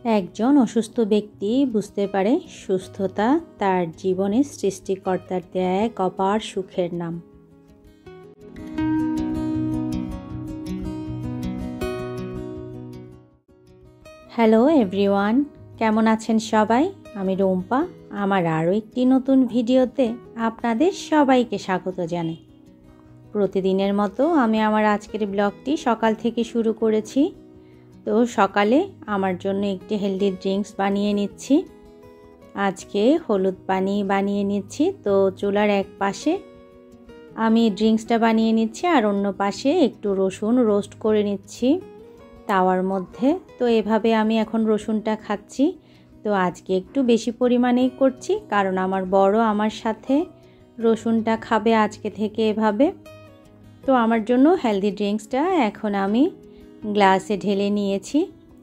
একজন অসুস্থ ব্যক্তি বুঝতে পারে সুস্থতা তার জীবনে সৃষ্টিকর্তার দেয়া এক অপার সুখের নাম। হ্যালো এভরিওয়ান, কেমন আছেন সবাই? আমি রুম্পা। আমার আরও একটি নতুন ভিডিওতে আপনাদের সবাইকে স্বাগত জানাই। প্রতিদিনের মতো আমি আমার আজকের ব্লগটি সকাল থেকে শুরু করেছি। তো সকালে আমার জন্য একটি হেলদি ড্রিঙ্কস বানিয়ে নিচ্ছি। আজকে হলুদ পানি বানিয়ে নিচ্ছি। তো চুলার এক পাশে আমি ড্রিঙ্কসটা বানিয়ে নিচ্ছি আর অন্য পাশে একটু রসুন রোস্ট করে নিচ্ছি তাওয়ার মধ্যে। তো এভাবে আমি এখন রসুনটা খাচ্ছি। তো আজকে একটু বেশি পরিমাণেই করছি, কারণ আমার বড় আমার সাথে রসুনটা খাবে আজকে থেকে এভাবে। তো আমার জন্য হেলদি ড্রিঙ্কসটা এখন আমি গ্লাসে ঢেলে নিয়েছি।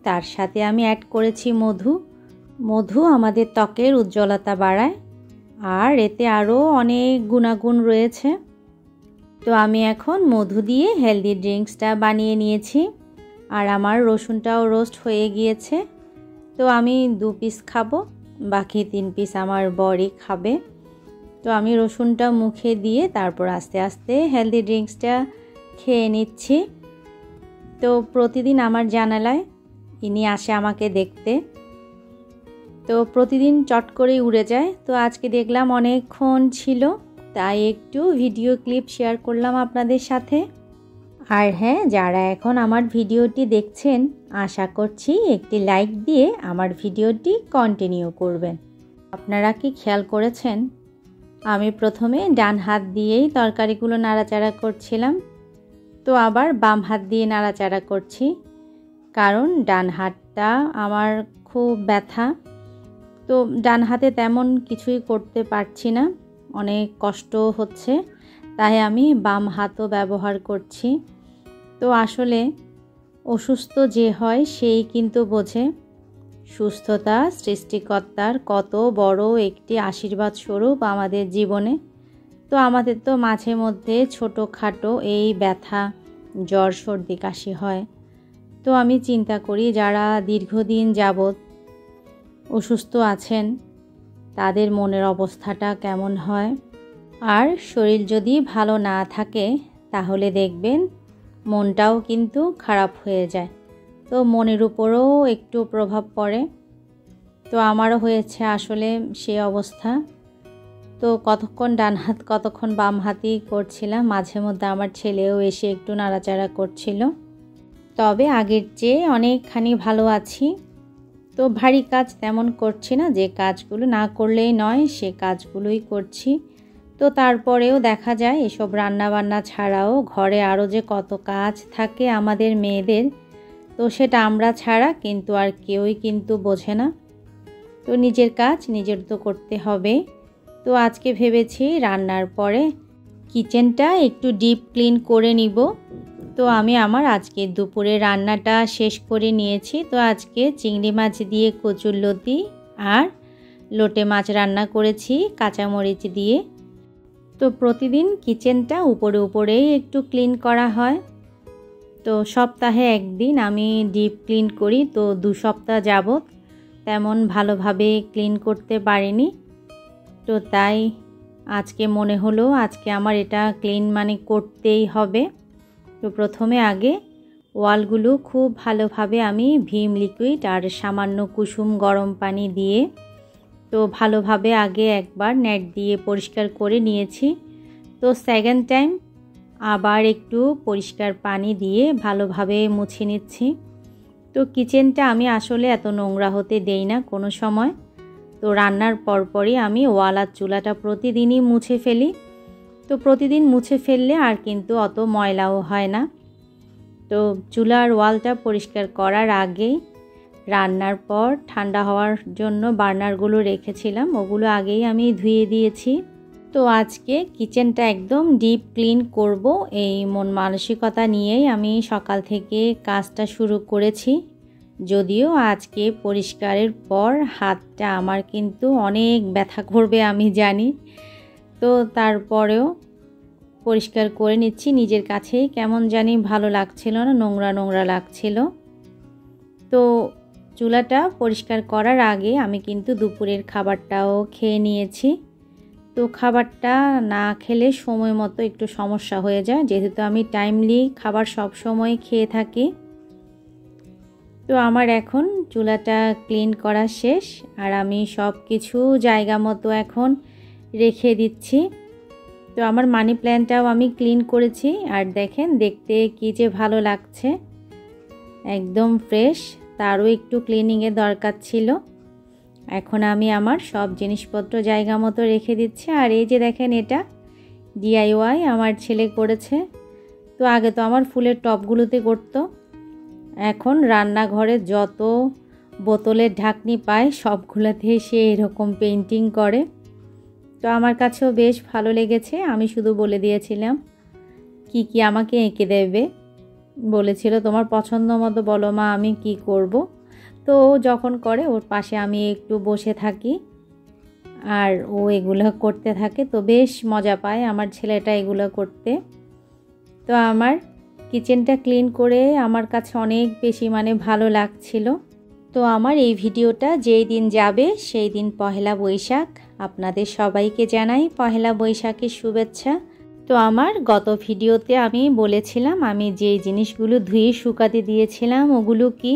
তার সাথে আমি অ্যাড করেছি মধু। মধু আমাদের ত্বকের উজ্জ্বলতা বাড়ায় আর এতে আরও অনেক গুণাগুণ রয়েছে। তো আমি এখন মধু দিয়ে হেলদি ড্রিঙ্কসটা বানিয়ে নিয়েছি আর আমার রসুনটাও রোস্ট হয়ে গিয়েছে। তো আমি 2 পিস খাবো, বাকি 3 পিস আমার বরই খাবে। তো আমি রসুনটা মুখে দিয়ে তারপর আস্তে আস্তে হেলদি ড্রিঙ্কসটা খেয়ে নিচ্ছি। তো প্রতিদিন আমার জানালায় ইনি আসে আমাকে দেখতে। তো প্রতিদিন চট করেই উড়ে যায়। তো আজকে দেখলাম অনেকক্ষণ ছিল, তাই একটু ভিডিও ক্লিপ শেয়ার করলাম আপনাদের সাথে। আর হ্যাঁ, যারা এখন আমার ভিডিওটি দেখছেন, আশা করছি একটি লাইক দিয়ে আমার ভিডিওটি কন্টিনিউ করবেন। আপনারা কি খেয়াল করেছেন, আমি প্রথমে ডান হাত দিয়েই তরকারিগুলো নাড়াচাড়া করছিলাম, তো আবার বাম হাত দিয়ে নাড়াচাড়া করছি, কারণ ডান হাতটা আমার খুব ব্যথা। তো ডান হাতে তেমন কিছুই করতে পারছি না, অনেক কষ্ট হচ্ছে, তাই আমি বাম হাতও ব্যবহার করছি। তো আসলে অসুস্থ যে হয় সেই কিন্তু বোঝে সুস্থতা সৃষ্টিকর্তার কত বড় একটি আশীর্বাদ স্বরূপ আমাদের জীবনে। তো আমাদের তো মাঝে মধ্যে ছোটোখাটো এই ব্যথা, জ্বর, সর্দি, কাশি হয়। তো আমি চিন্তা করি যারা দীর্ঘদিন যাবৎ অসুস্থ আছেন তাদের মনের অবস্থাটা কেমন হয়। আর শরীর যদি ভালো না থাকে তাহলে দেখবেন মনটাও কিন্তু খারাপ হয়ে যায়। তো মনের উপরও একটু প্রভাব পড়ে। তো আমারও হয়েছে আসলে সে অবস্থা। তো কতক্ষণ ডান হাত কতক্ষণ বাম হাতই করছিলাম, মাঝে মধ্যে আমার ছেলেও এসে একটু নাড়াচাড়া করছিল। তবে আগের চেয়ে অনেকখানি ভালো আছি। তো ভারী কাজ তেমন করছি না, যে কাজগুলো না করলেই নয় সে কাজগুলোই করছি। তো তারপরেও দেখা যায় এসব রান্নাবান্না ছাড়াও ঘরে আরও যে কত কাজ থাকে আমাদের মেয়েদের, তো সেটা আমরা ছাড়া কিন্তু আর কেউই কিন্তু বোঝে না। তো নিজের কাজ নিজের তো করতে হবে। তো আজকে ভেবেছি রান্নার পরে কিচেনটা একটু ডিপ ক্লিন করে নিব। তো আমি আমার আজকে দুপুরে রান্নাটা শেষ করে নিয়েছি। তো আজকে চিংড়ি মাছ দিয়ে কচুরলতি আর লোটে মাছ রান্না করেছি কাঁচামরিচ দিয়ে। তো প্রতিদিন কিচেনটা উপরেই একটু ক্লিন করা হয়। তো সপ্তাহে একদিন আমি ডিপ ক্লিন করি। তো 2 সপ্তাহ যাবৎ তেমন ভালোভাবে ক্লিন করতে পারিনি। তো তাই আজকে মনে হলো আজকে আমার এটা ক্লিন করতেই হবে। তো প্রথমে আগে ওয়ালগুলো খুব ভালোভাবে আমি ভিম লিকুইড আর সামান্য কুসুম গরম পানি দিয়ে তো ভালোভাবে আগে একবার নেট দিয়ে পরিষ্কার করে নিয়েছি। তো সেকেন্ড টাইম আবার একটু পরিষ্কার পানি দিয়ে ভালোভাবে মুছে নিচ্ছি। তো কিচেনটা আমি আসলে এত নোংরা হতে দেই না কোনো সময়। তো রান্নার পরপরই আমি ওয়াল আর চুলাটা প্রতিদিনই মুছে ফেলি। তো প্রতিদিন মুছে ফেললে আর কিন্তু অত ময়লাও হয় না। তো চুলার ওয়ালটা পরিষ্কার করার আগেই রান্নার পর ঠান্ডা হওয়ার জন্য বার্নারগুলো রেখেছিলাম, ওগুলো আগেই আমি ধুয়ে দিয়েছি। তো আজকে কিচেনটা একদম ডিপ ক্লিন করব, এই মন মানসিকতা নিয়েই আমি সকাল থেকে কাজটা শুরু করেছি। যদিও আজকে পরিষ্কারের পর হাতটা আমার কিন্তু অনেক ব্যথা করবে আমি জানি। তো তারপরেও পরিষ্কার করে নিচ্ছি। নিজের কাছেই কেমন জানি ভালো লাগছিল না, নোংরা নোংরা লাগছিল। তো চুলাটা পরিষ্কার করার আগে আমি কিন্তু দুপুরের খাবারটাও খেয়ে নিয়েছি। তো খাবারটা না খেলে সময় মতো একটু সমস্যা হয়ে যায়, যেহেতু আমি টাইমলি খাবার সব সময় খেয়ে থাকি। তো আমার এখন চুলাটা ক্লিন করা শেষ, আর আমি সব কিছু জায়গা মতো এখন রেখে দিচ্ছি। তো আমার মানি প্ল্যান্টটাও আমি ক্লিন করেছি, আর দেখেন দেখতে কি যে ভালো লাগছে, একদম ফ্রেশ। তারও একটু ক্লিনিংয়ের দরকার ছিল। এখন আমি আমার সব জিনিসপত্র জায়গা মতো রেখে দিচ্ছি। আর এই যে দেখেন, এটা DIY আমার ছেলে করেছে। তো আগে তো আমার ফুলের টবগুলোতে করতো, এখন রান্নাঘরে যত বোতলের ঢাকনি পায় সবগুলোতে সে এরকম পেইন্টিং করে। তো আমার কাছেও বেশ ভালো লেগেছে। আমি শুধু বলে দিয়েছিলাম কি কি আমাকে এঁকে দেবে, বলেছিল তোমার পছন্দ মতো বলো মা, আমি কি করব। তো ও যখন করে ওর পাশে আমি একটু বসে থাকি, আর ও এগুলো করতে থাকে। তো বেশ মজা পায় আমার ছেলেটা এগুলো করতে। তো আমার কিচেনটা ক্লিন করে আমার কাছে অনেক বেশি ভালো লাগছিল। তো আমার এই ভিডিওটা যেই দিন যাবে সেই দিন পহেলা বৈশাখ। আপনাদের সবাইকে জানাই পহেলা বৈশাখের শুভেচ্ছা। তো আমার গত ভিডিওতে আমি বলেছিলাম আমি যেই জিনিসগুলো ধুয়ে শুকাতে দিয়েছিলাম ওগুলো কি।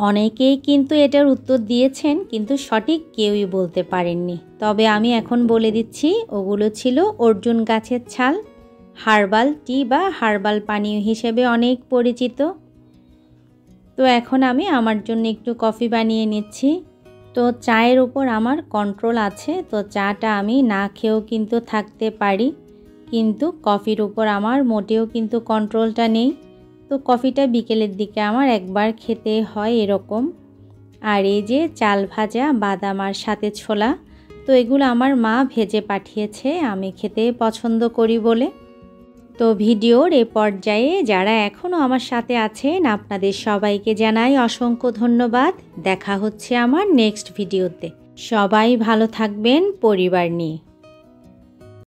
অনেকেই কিন্তু এটার উত্তর দিয়েছেন, কিন্তু সঠিক কেউই বলতে পারেননি। তবে আমি এখন বলে দিচ্ছি, ওগুলো ছিল অর্জুন গাছের ছাল, হার্বাল টি বা হার্বাল পানীয় হিসেবে অনেক পরিচিত। তো এখন আমি আমার জন্য একটু কফি বানিয়ে নিচ্ছি। তো চায়ের উপর আমার কন্ট্রোল আছে, তো চাটা আমি না খেয়েও কিন্তু থাকতে পারি, কিন্তু কফির উপর আমার মোটেও কিন্তু কন্ট্রোলটা নেই। তো কফিটা বিকেলের দিকে আমার একবার খেতে হয় এরকম। আর এই যে চাল ভাজা বাদাম আর সাথে ছোলা, তো এগুলো আমার মা ভেজে পাঠিয়েছে, আমি খেতে পছন্দ করি বলে। তো ভিডিওর এ পর্যায়ে যারা এখনও আমার সাথে আছেন আপনাদের সবাইকে জানাই অসংখ্য ধন্যবাদ। দেখা হচ্ছে আমার নেক্সট ভিডিওতে। সবাই ভালো থাকবেন পরিবার নিয়ে।